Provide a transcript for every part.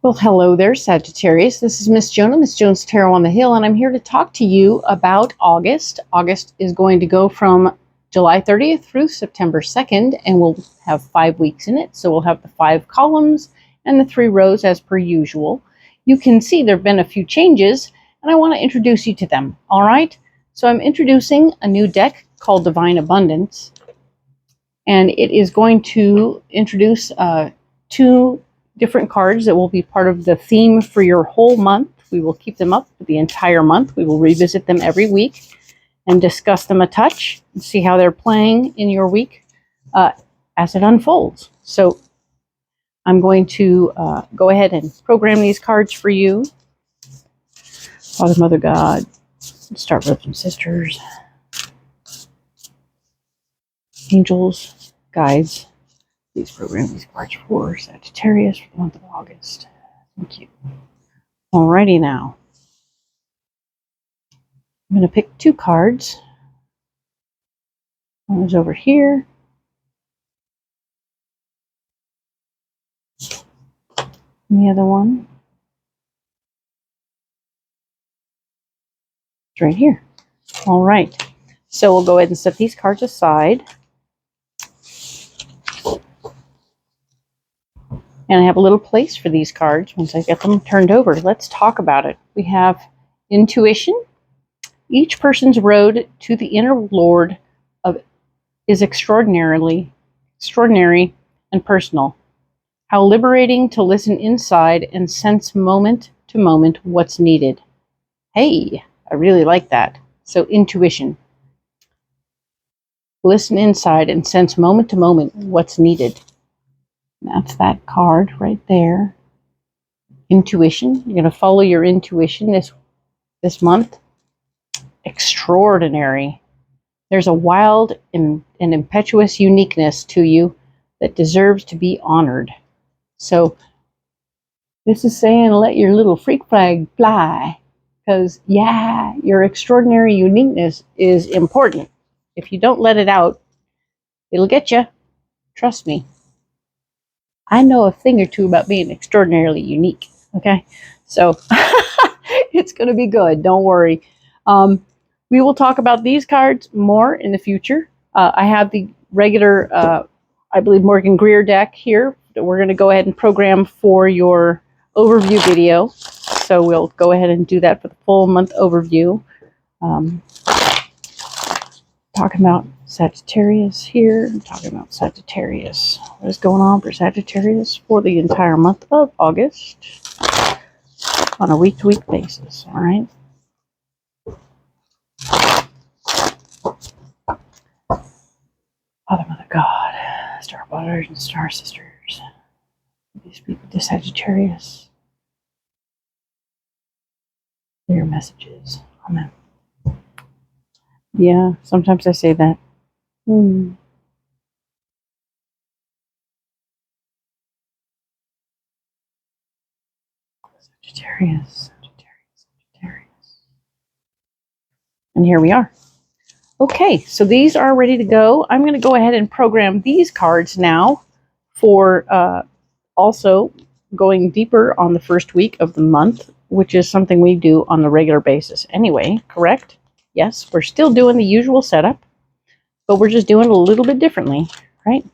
Well, hello there, Sagittarius. This is Miss Joan, Miss Joan's Tarot on the Hill, and I'm here to talk to you about August. August is going to go from July 30th through September 2nd, and we'll have 5 weeks in it. So we'll have the 5 columns and the 3 rows as per usual. You can see there have been a few changes, and I want to introduce you to them. All right? So I'm introducing a new deck called Devine Abundance, and it is going to introduce 2 different cards that will be part of the theme for your whole month. We will keep them up for the entire month. We will revisit them every week and discuss them a touch and see how they're playing in your week as it unfolds. So I'm going to go ahead and program these cards for you. Father, Mother, God, Star Brothers and Sisters, Angels, Guides. Please program these cards for Sagittarius for the month of August. Thank you. Alrighty now. I'm going to pick 2 cards. One is over here. And the other one is right here. All right. So we'll go ahead and set these cards aside. And I have a little place for these cards once I get them turned over. Let's talk about it. We have intuition. Each person's road to the inner Lord is extraordinary and personal. How liberating to listen inside and sense moment to moment what's needed. Hey, I really like that. So intuition. Listen inside and sense moment to moment what's needed. That's that card right there. Intuition. You're going to follow your intuition this month. Extraordinary. There's a wild and impetuous uniqueness to you that deserves to be honored. So this is saying let your little freak flag fly. Because, yeah, your extraordinary uniqueness is important. If you don't let it out, it'll get you. Trust me. I know a thing or two about being extraordinarily unique, okay? So it's going to be good. Don't worry. We will talk about these cards more in the future. I have the regular, I believe, Morgan-Greer deck here that we're going to go ahead and program for your overview video. So we'll go ahead and do that for the full month overview. Talking about Sagittarius here. I'm talking about Sagittarius. What is going on for Sagittarius for the entire month of August on a week-to-week basis. All right. Father, Mother, God, Star Brothers and Star Sisters. Please speak to Sagittarius. Your messages. Amen. Yeah, sometimes I say that. Sagittarius. And here we are. Okay, so these are ready to go. I'm going to go ahead and program these cards now for also going deeper on the first week of the month, which is something we do on the regular basis anyway, correct? Yes, we're still doing the usual setup, but we're just doing it a little bit differently, right?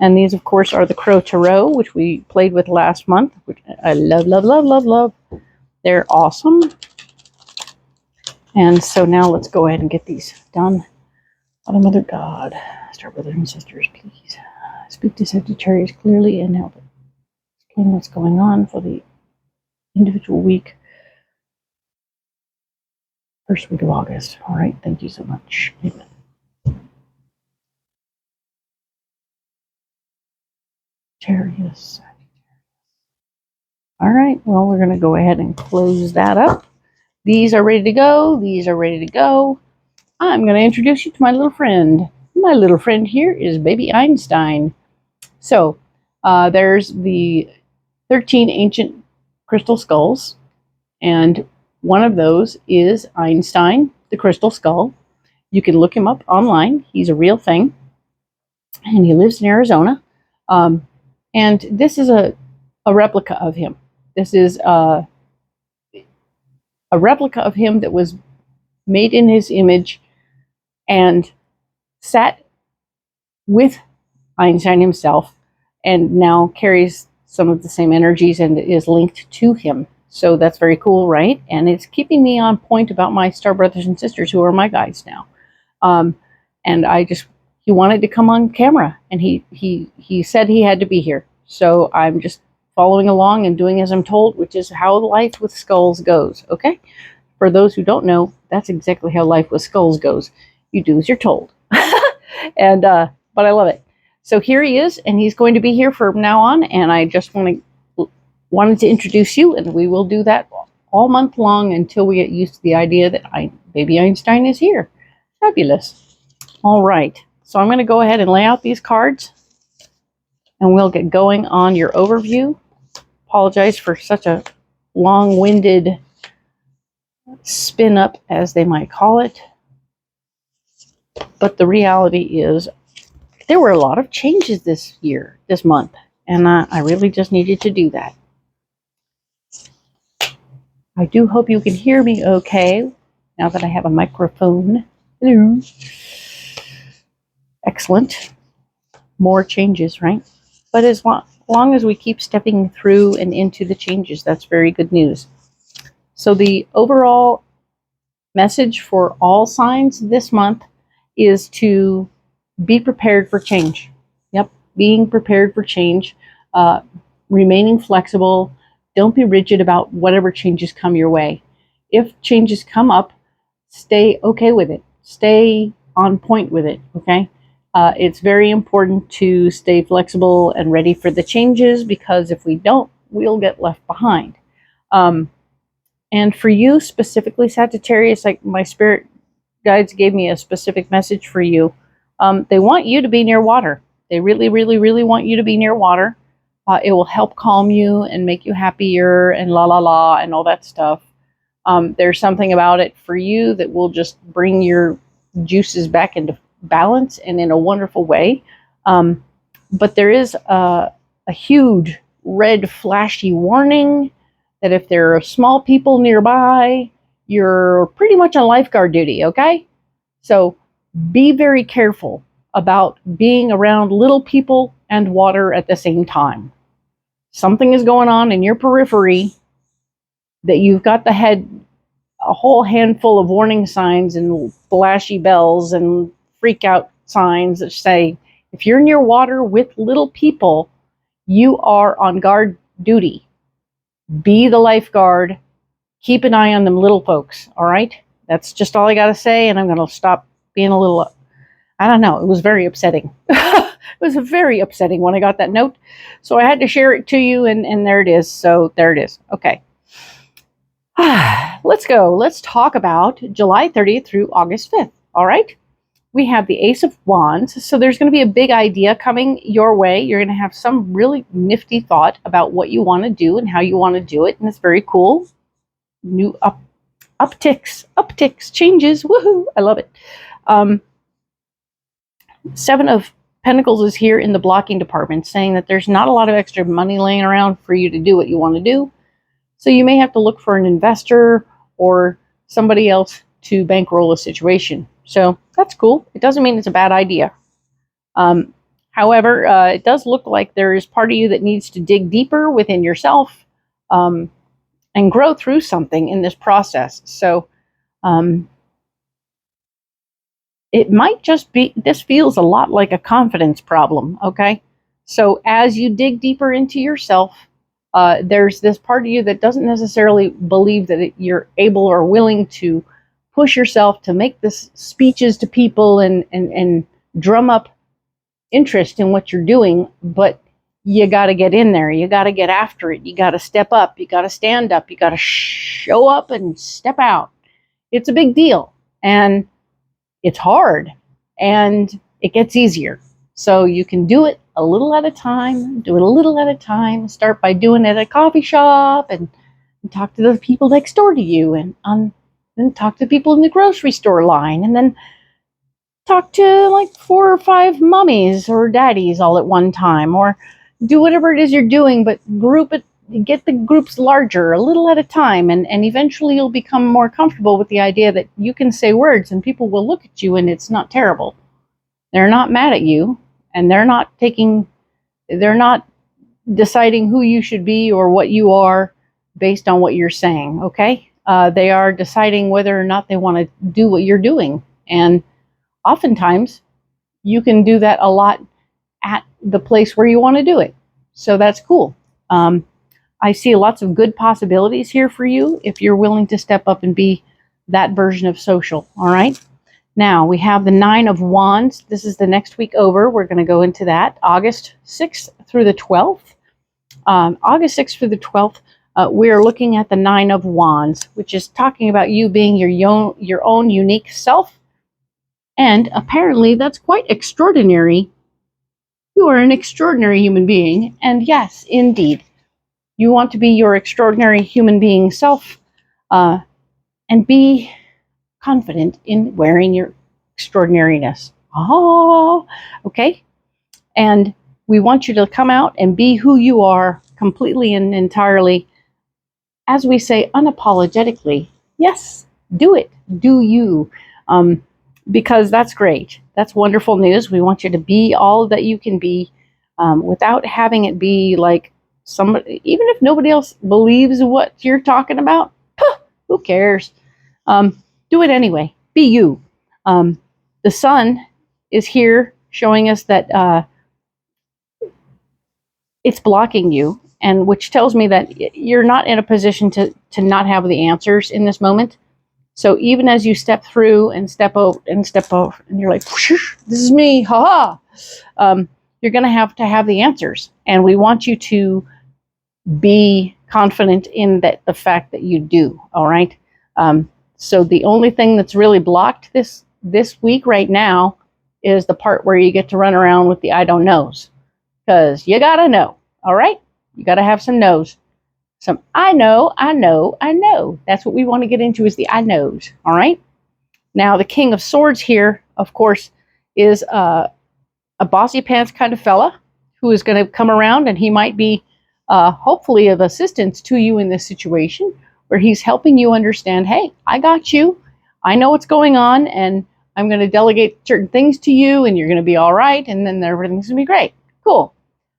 And these, of course, are the Crow Tarot, which we played with last month, which I love, love, love, love, love. They're awesome. And so now let's go ahead and get these done. Father, Mother, God, Star Brothers and Sisters, please speak to Sagittarius clearly and help explain what's going on for the individual week. First week of August. All right. Thank you so much. Amen. Sagittarius. All right. Well, we're going to go ahead and close that up. These are ready to go. These are ready to go. I'm going to introduce you to my little friend. My little friend here is Baby Einstein. So there's the 13 ancient crystal skulls, and one of those is Einstein, the crystal skull. You can look him up online. He's a real thing, and he lives in Arizona. And this is a replica of him. This is a replica of him that was made in his image and sat with Einstein himself, and now carries some of the same energies and is linked to him. So that's very cool, right? And it's keeping me on point about my star brothers and sisters who are my guides now. And he wanted to come on camera, and he said he had to be here. So I'm just following along and doing as I'm told, which is how life with skulls goes, okay? For those who don't know, that's exactly how life with skulls goes. You do as you're told. And but I love it. So here he is, and he's going to be here from now on, and I just wanted to introduce you, and we will do that all month long until we get used to the idea that baby Einstein is here. Fabulous. All right, so I'm going to go ahead and lay out these cards, and we'll get going on your overview. Apologize for such a long-winded spin up, as they might call it. But the reality is there were a lot of changes this month, and I really just needed to do that. I do hope you can hear me okay now that I have a microphone. Hello. Excellent. More changes, right? But as long as we keep stepping through and into the changes, that's very good news. So the overall message for all signs this month is to be prepared for change. Yep, being prepared for change, remaining flexible. Don't be rigid about whatever changes come your way. If changes come up, stay okay with it. Stay on point with it, okay? It's very important to stay flexible and ready for the changes, because if we don't, we'll get left behind. And for you specifically, Sagittarius, like my spirit guides gave me a specific message for you. They want you to be near water. They really, really, really want you to be near water. It will help calm you and make you happier and la la la and all that stuff. There's something about it for you that will just bring your juices back into balance and in a wonderful way. But there is a huge red flashy warning that if there are small people nearby, you're pretty much on lifeguard duty, okay? So be very careful about being around little people and water at the same time. Something is going on in your periphery that you've got a whole handful of warning signs and flashy bells and freak out signs that say, if you're near water with little people, you are on guard duty. Be the lifeguard. Keep an eye on them little folks, all right? That's just all I got to say, and I'm going to stop being a little, I don't know, it was very upsetting. It was very upsetting when I got that note, so I had to share it to you, and there it is. So there it is. Okay. Let's go. Let's talk about July 30th through August 5th, all right? We have the Ace of Wands, so there's going to be a big idea coming your way. You're going to have some really nifty thought about what you want to do and how you want to do it, and it's very cool. New upticks, changes, woohoo! I love it. Seven of Pentacles is here in the blocking department, saying that there's not a lot of extra money laying around for you to do what you want to do. So you may have to look for an investor or somebody else to bankroll a situation. So that's cool. It doesn't mean it's a bad idea. However, it does look like there is part of you that needs to dig deeper within yourself and grow through something in this process. So it might just be, this feels a lot like a confidence problem, okay? So as you dig deeper into yourself, there's this part of you that doesn't necessarily believe that you're able or willing to push yourself to make this speeches to people and drum up interest in what you're doing, but you got to get in there. You got to get after it. You got to step up. You got to stand up. You got to show up and step out. It's a big deal, and it's hard, and it gets easier. So you can do it a little at a time, do it a little at a time. Start by doing it at a coffee shop and talk to the people next door to you, and then talk to people in the grocery store line, and then talk to like 4 or 5 mommies or daddies all at one time, or do whatever it is you're doing, but group it get the groups larger a little at a time, and eventually you'll become more comfortable with the idea that you can say words and people will look at you and it's not terrible. They're not mad at you, and they're not deciding who you should be or what you are based on what you're saying, okay? They are deciding whether or not they want to do what you're doing. And oftentimes, you can do that a lot at the place where you want to do it. So that's cool. I see lots of good possibilities here for you if you're willing to step up and be that version of social, all right? Now, we have the 9 of Wands. This is the next week over. We're going to go into that, August 6th through the 12th. August 6th through the 12th, we are looking at the 9 of Wands, which is talking about you being your own unique self. And apparently, that's quite extraordinary. You are an extraordinary human being. And yes, indeed, you want to be your extraordinary human being self and be confident in wearing your extraordinariness. Oh, okay. And we want you to come out and be who you are completely and entirely, as we say, unapologetically. Yes, do it. Do you. Because that's great. That's wonderful news. We want you to be all that you can be without having it be like somebody, even if nobody else believes what you're talking about, who cares? Do it anyway. Be you. The sun is here showing us that it's blocking you, and which tells me that you're not in a position to not have the answers in this moment. So even as you step through and step over, and you're like, this is me, haha. You're going to have the answers, and we want you to be confident in the fact that you do. All right. So the only thing that's really blocked this week right now is the part where you get to run around with the I don't knows, because you gotta know. All right. You gotta have some knows. Some I know. That's what we want to get into, is the I knows. All right. Now, the King of Swords here, of course, is a bossy pants kind of fella who is going to come around, and he might be hopefully of assistance to you in this situation, where he's helping you understand, hey, I got you. I know what's going on, and I'm going to delegate certain things to you, and you're going to be all right, and then everything's going to be great. Cool.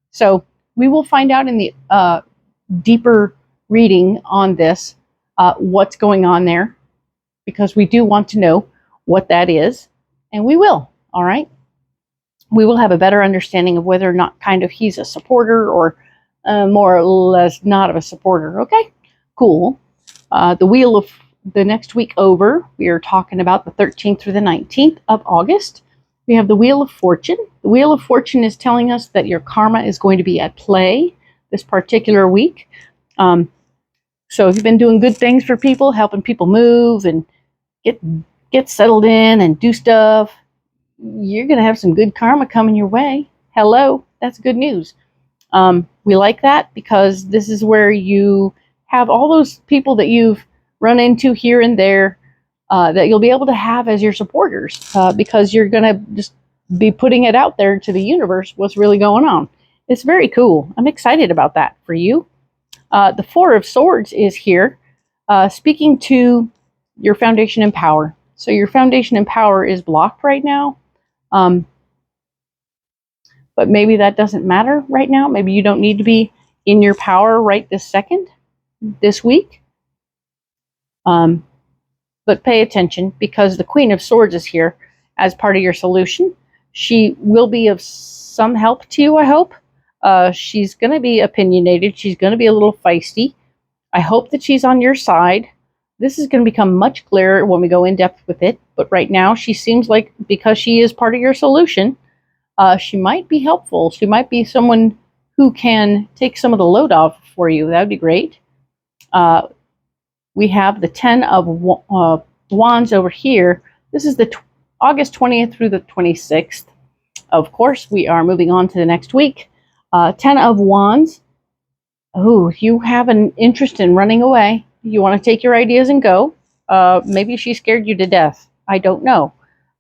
So we will find out in the deeper reading on this what's going on there, because we do want to know what that is, and we will. All right. We will have a better understanding of whether or not kind of he's a supporter or more or less not of a supporter. Okay, cool. The wheel of the next week over, we are talking about the 13th through the 19th of August. We have the Wheel of Fortune. The Wheel of Fortune is telling us that your karma is going to be at play this particular week. So if you've been doing good things for people, helping people move and get settled in and do stuff, you're going to have some good karma coming your way. Hello, that's good news. We like that because this is where you have all those people that you've run into here and there that you'll be able to have as your supporters because you're going to just be putting it out there to the universe what's really going on. It's very cool. I'm excited about that for you. The Four of Swords is here speaking to your foundation and power. So your foundation and power is blocked right now. But maybe that doesn't matter right now. Maybe you don't need to be in your power right this second, this week. But pay attention, because the Queen of Swords is here as part of your solution. She will be of some help to you, I hope. She's going to be opinionated. She's going to be a little feisty. I hope that she's on your side. This is going to become much clearer when we go in depth with it. But right now, she seems like, because she is part of your solution, she might be helpful. She might be someone who can take some of the load off for you. That would be great. We have the 10 of Wands over here. This is the August 20th through the 26th. Of course, we are moving on to the next week. 10 of Wands. Oh, you have an interest in running away. You want to take your ideas and go. Maybe she scared you to death. I don't know.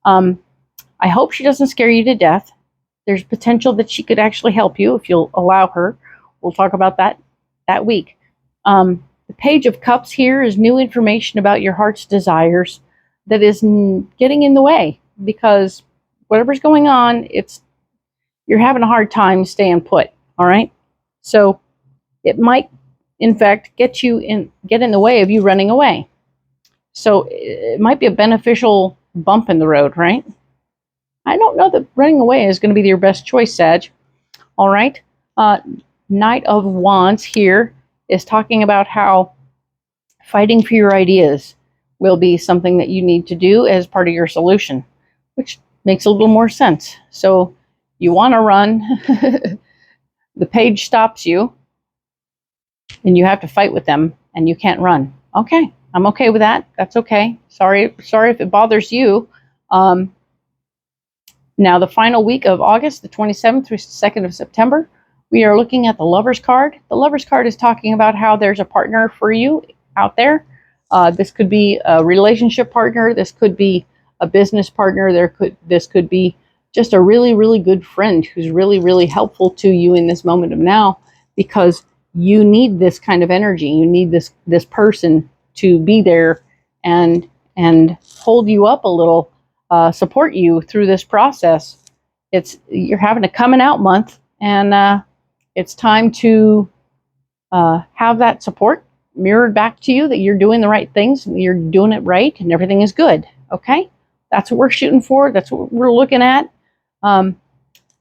I hope she doesn't scare you to death. There's potential that she could actually help you if you'll allow her. We'll talk about that that week. The Page of Cups here is new information about your heart's desires that is getting in the way, because whatever's going on, you're having a hard time staying put. All right. So it might, in fact, get in the way of you running away. So it might be a beneficial bump in the road, right? I don't know that running away is going to be your best choice, Sag. All right. Knight of Wands here is talking about how fighting for your ideas will be something that you need to do as part of your solution, which makes a little more sense. So you want to run. The page stops you, and you have to fight with them, and you can't run. Okay, I'm okay with that. That's okay. Sorry if it bothers you. Now, the final week of August, the 27th through 2nd of September, we are looking at the Lover's card. The Lover's card is talking about how there's a partner for you out there. This could be a relationship partner. This could be a business partner. This could be just a really, really good friend who's really, really helpful to you in this moment of now, because you need this kind of energy. You need this person to be there and hold you up a little, support you through this process. You're having a coming out month, and it's time to have that support mirrored back to you, that you're doing the right things, and you're doing it right, and everything is good. Okay, that's what we're shooting for. That's what we're looking at.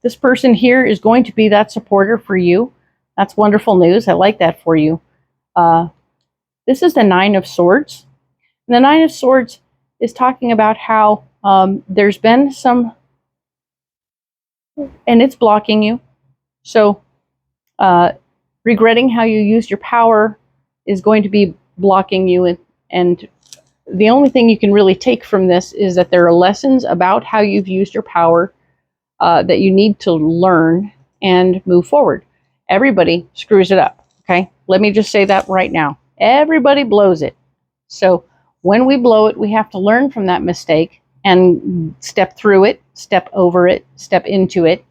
This person here is going to be that supporter for you. That's wonderful news. I like that for you. This is the Nine of Swords. And the Nine of Swords is talking about how there's been some, and it's blocking you. So regretting how you used your power is going to be blocking you. And the only thing you can really take from this is that there are lessons about how you've used your power that you need to learn and move forward. Everybody screws it up, okay? Let me just say that right now. Everybody blows it. So when we blow it, we have to learn from that mistake and step through it, step over it, step into it,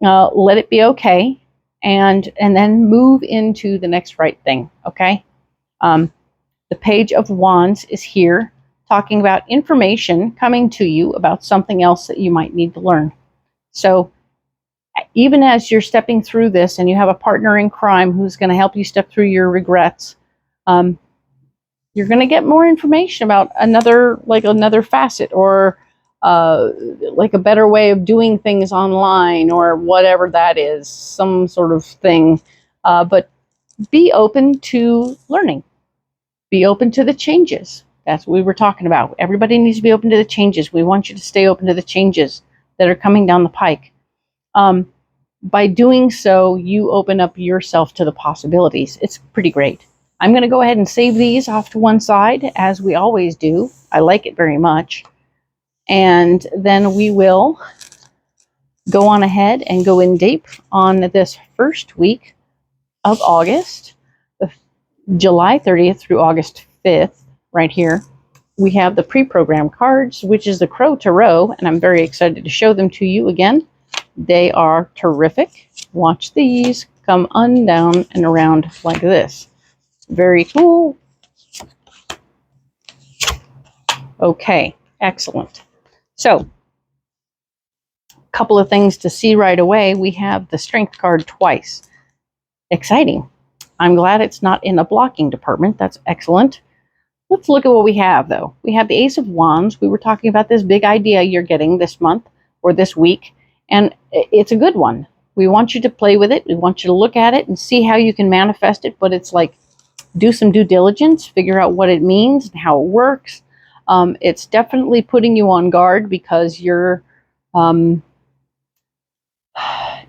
let it be okay, and then move into the next right thing, okay? The Page of Wands is here talking about information coming to you about something else that you might need to learn. So even as you're stepping through this and you have a partner in crime who's going to help you step through your regrets, you're going to get more information about another facet, or like a better way of doing things online, or whatever that is, some sort of thing. But be open to learning. Be open to the changes. That's what we were talking about. Everybody needs to be open to the changes. We want you to stay open to the changes that are coming down the pike. By doing so, you open up yourself to the possibilities. It's pretty great. I'm going to go ahead and save these off to one side, as we always do. I like it very much. And then we will go on ahead and go in deep on this first week of August, July 30th through August 5th, right here. We have the pre-programmed cards, which is the Crow Tarot, and I'm very excited to show them to you again. They are terrific. Watch these come down and around like this. Very cool. Okay, excellent. So, a couple of things to see right away. We have the Strength card twice. Exciting. I'm glad it's not in a blocking department. That's excellent. Let's look at what we have, though. We have the Ace of Wands. We were talking about this big idea you're getting this month or this week, and it's a good one. We want you to play with it. We want you to look at it and see how you can manifest it, but it's like, do some due diligence, figure out what it means and how it works. It's definitely putting you on guard, because you're,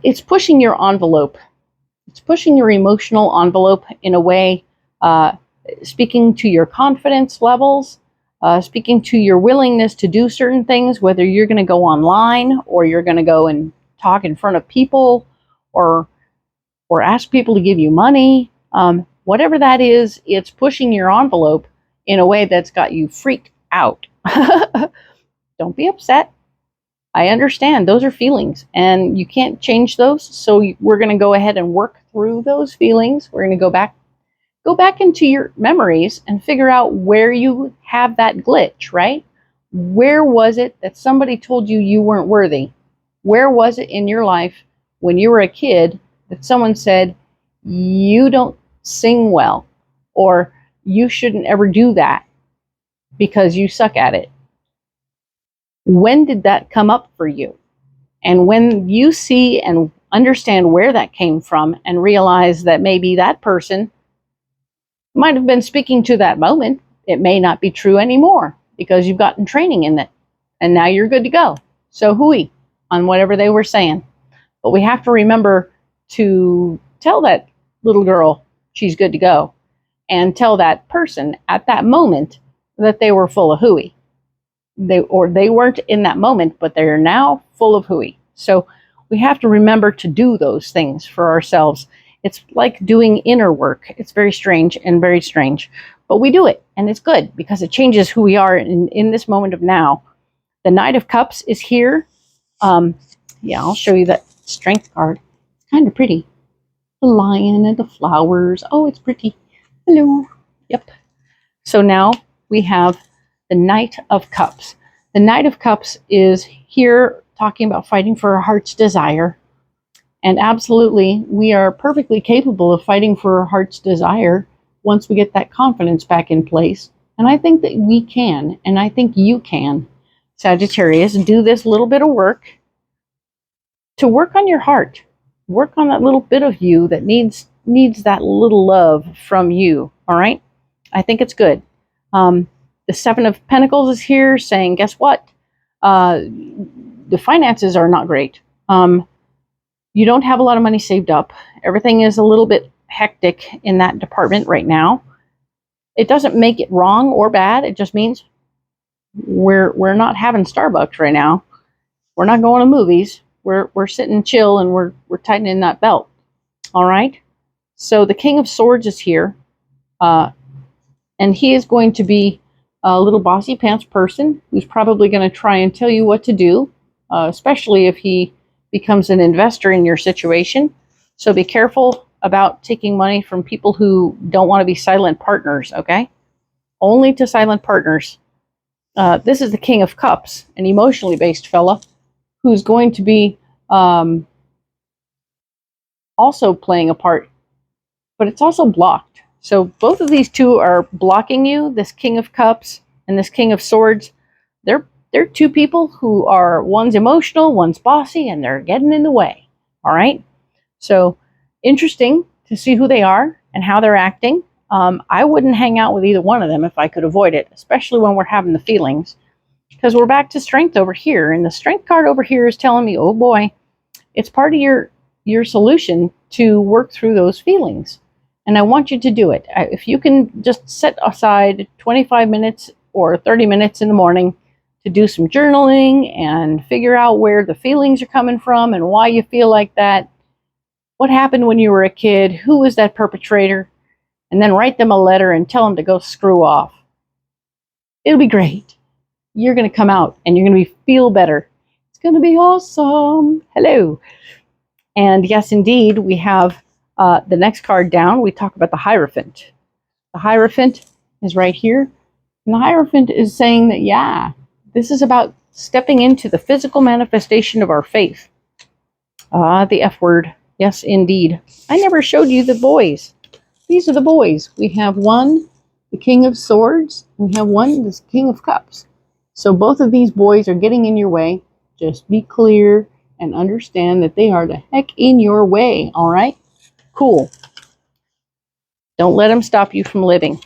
it's pushing your envelope. It's pushing your emotional envelope in a way, speaking to your confidence levels, speaking to your willingness to do certain things, whether you're going to go online or you're going to go and talk in front of people, or ask people to give you money. Whatever that is, it's pushing your envelope in a way that's got you freaked out. Don't be upset. I understand those are feelings and you can't change those. So we're going to go ahead and work through those feelings. We're going to go back into your memories and figure out where you have that glitch, right? Where was it that somebody told you you weren't worthy? Where was it in your life when you were a kid that someone said, you don't sing well, or you shouldn't ever do that because you suck at it? When did that come up for you? And when you see and understand where that came from and realize that maybe that person might have been speaking to that moment, it may not be true anymore because you've gotten training in it and now you're good to go. So hooey on whatever they were saying. But we have to remember to tell that little girl she's good to go and tell that person at that moment that they were full of hooey. They weren't in that moment, but they're now full of hooey. So we have to remember to do those things for ourselves. It's like doing inner work. It's very strange, but we do it, and it's good because it changes who we are in this moment of now. The Knight of Cups is here. Yeah, I'll show you that Strength card. It's kind of pretty. The lion and the flowers. Oh, it's pretty. Hello. Yep. So now we have the Knight of Cups. The Knight of Cups is here talking about fighting for our heart's desire. And absolutely, we are perfectly capable of fighting for our heart's desire once we get that confidence back in place. And I think that we can, and I think you can, Sagittarius, do this little bit of work to work on your heart. Work on that little bit of you that needs that little love from you, all right? I think it's good. The Seven of Pentacles is here saying, guess what? The finances are not great. You don't have a lot of money saved up. Everything is a little bit hectic in that department right now. It doesn't make it wrong or bad. It just means we're not having Starbucks right now. We're not going to movies. We're sitting chill and we're tightening that belt. All right. So the King of Swords is here, and he is going to be a little bossy pants person who's probably going to try and tell you what to do, especially if he becomes an investor in your situation. So be careful about taking money from people who don't want to be silent partners, okay? Only to silent partners. This is the King of Cups, an emotionally based fella who's going to be also playing a part, but it's also blocked. So both of these two are blocking you, this King of Cups and this King of Swords. They're two people who are, one's emotional, one's bossy, and they're getting in the way. All right. So interesting to see who they are and how they're acting. I wouldn't hang out with either one of them if I could avoid it, especially when we're having the feelings, because we're back to Strength over here. And the Strength card over here is telling me, oh boy, it's part of your solution to work through those feelings. And I want you to do it. If you can just set aside 25 minutes or 30 minutes in the morning to do some journaling and figure out where the feelings are coming from and why you feel like that. What happened when you were a kid? Who was that perpetrator? And then write them a letter and tell them to go screw off. It'll be great. You're going to come out and you're going to feel better. It's going to be awesome. Hello. And yes, indeed, we have the next card down. We talk about the Hierophant. The Hierophant is right here. And the Hierophant is saying that, yeah, this is about stepping into the physical manifestation of our faith. The F word. Yes, indeed. I never showed you the boys. These are the boys. We have one, the King of Swords. We have one, the King of Cups. So both of these boys are getting in your way. Just be clear and understand that they are the heck in your way. All right? Cool. Don't let them stop you from living.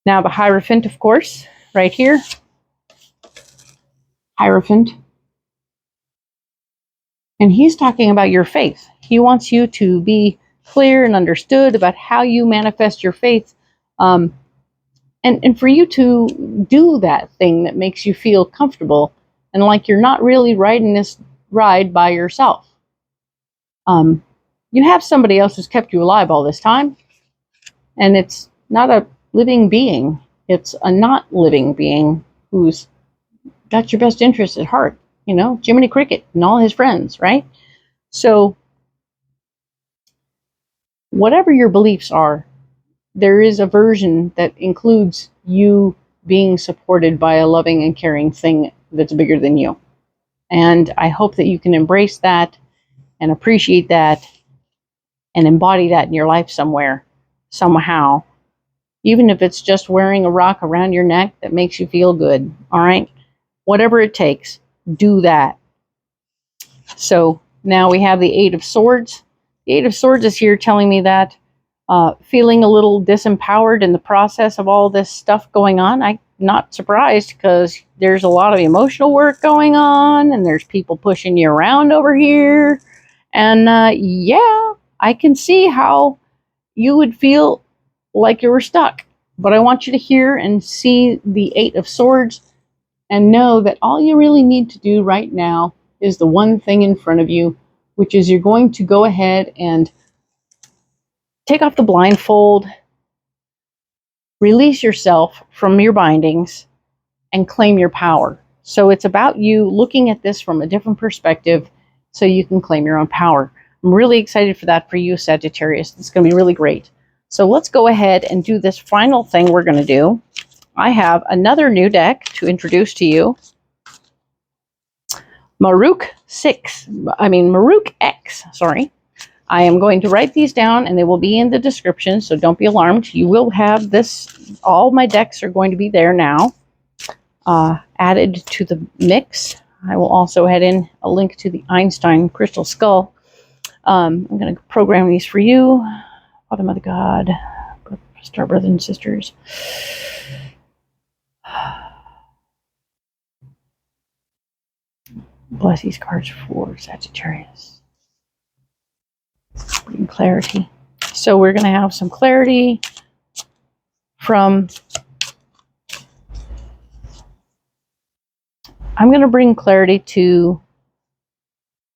Now the Hierophant, of course, right here. Hierophant. And he's talking about your faith. He wants you to be clear and understood about how you manifest your faith. And for you to do that thing that makes you feel comfortable and like you're not really riding this ride by yourself. You have somebody else who's kept you alive all this time. And it's not a living being. It's a not living being who's got your best interest at heart. You know, Jiminy Cricket and all his friends, right? So whatever your beliefs are, there is a version that includes you being supported by a loving and caring thing that's bigger than you. And I hope that you can embrace that and appreciate that and embody that in your life somewhere, somehow. Even if it's just wearing a rock around your neck that makes you feel good, all right? Whatever it takes, do that. So now we have the Eight of Swords. The Eight of Swords is here telling me that feeling a little disempowered in the process of all this stuff going on. I'm not surprised because there's a lot of emotional work going on and there's people pushing you around over here. And yeah, I can see how you would feel like you were stuck. But I want you to hear and see the Eight of Swords and know that all you really need to do right now is the one thing in front of you, which is you're going to go ahead and take off the blindfold, release yourself from your bindings, and claim your power. So it's about you looking at this from a different perspective so you can claim your own power. I'm really excited for that for you, Sagittarius. It's going to be really great. So let's go ahead and do this final thing we're going to do. I have another new deck to introduce to you. MAHRUKH X, sorry. I am going to write these down and they will be in the description, so don't be alarmed. You will have this, all my decks are going to be there now, added to the mix. I will also add in a link to the Einstein Crystal Skull. I'm going to program these for you. Father, Mother, God, Star Brothers and Sisters. Bless these cards for Sagittarius. Bring clarity. So we're going to have some clarity from... I'm going to bring clarity to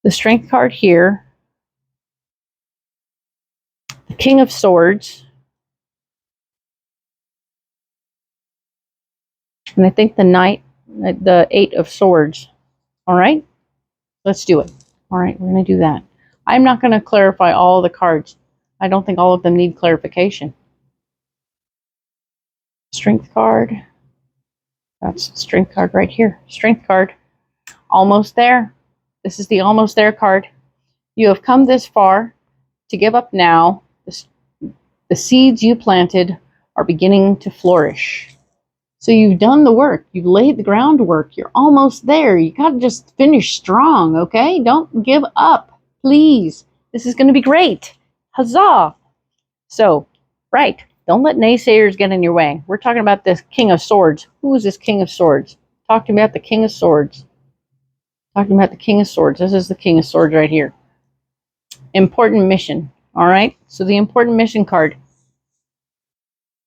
the Strength card here, the King of Swords, and I think the Eight of Swords. All right, let's do it. All right, we're going to do that. I'm not going to clarify all the cards. I don't think all of them need clarification. Strength card. That's the Strength card right here. Strength card. Almost there. This is the almost there card. You have come this far to give up now. The seeds you planted are beginning to flourish. So you've done the work. You've laid the groundwork. You're almost there. You got to just finish strong, okay? Don't give up, please. This is going to be great. Huzzah. So, right. Don't let naysayers get in your way. We're talking about this King of Swords. Who is this King of Swords? Talk to me about the King of Swords. Talking about the King of Swords. This is the King of Swords right here. Important mission. All right. So the important mission card.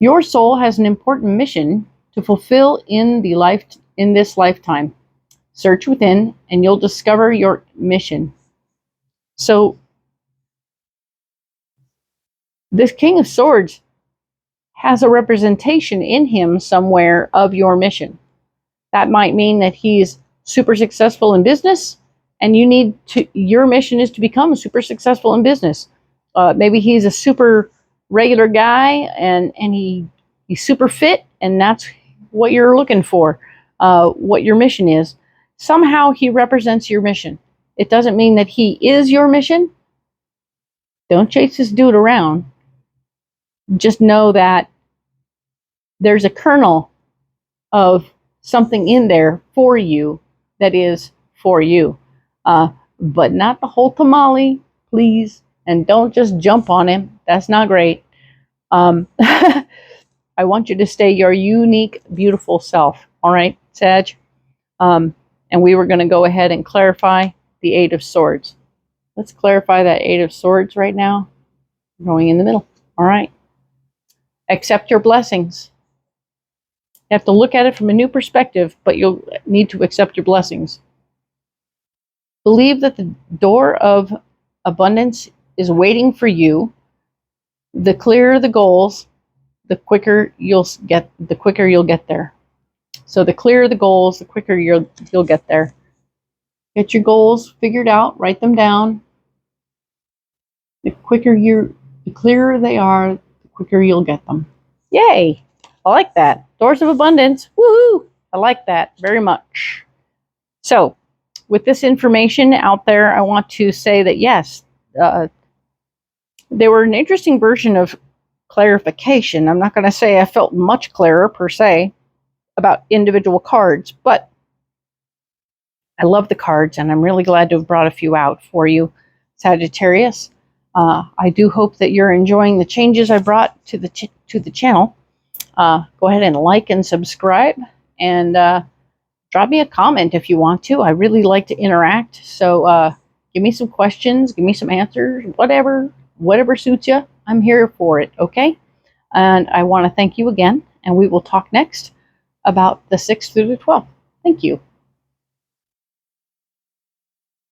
Your soul has an important mission to fulfill in this lifetime. Search within and you'll discover your mission. So this King of Swords has a representation in him somewhere of your mission. That might mean that he's super successful in business and your mission is to become super successful in business. Maybe he's a super regular guy and he's super fit and that's what you're looking for, what your mission is. Somehow he represents your mission. It doesn't mean that he is your mission. Don't chase this dude around. Just know that there's a kernel of something in there for you that is for you. But not the whole tamale, please. And don't just jump on him. That's not great. I want you to stay your unique, beautiful self. All right, Sag? And we were going to go ahead and clarify the Eight of Swords. Let's clarify that Eight of Swords right now. Going in the middle. All right. Accept your blessings. You have to look at it from a new perspective, but you'll need to accept your blessings. Believe that the door of abundance is waiting for you. The clearer the goals, the quicker you'll get there. So the clearer the goals, the quicker you'll get there. Get your goals figured out, write them down. The quicker you The clearer they are, the quicker you'll get them. Yay! I like that. Doors of abundance. Woohoo! I like that very much. So, with this information out there, I want to say that yes, they were an interesting version of clarification. I'm not going to say I felt much clearer per se about individual cards, but I love the cards, and I'm really glad to have brought a few out for you, Sagittarius. I do hope that you're enjoying the changes I brought to the channel. Go ahead and like and subscribe, and drop me a comment if you want to. I really like to interact, so give me some questions, give me some answers, whatever suits you. I'm here for it, okay? And I want to thank you again, and we will talk next about the 6th through the 12th. Thank you.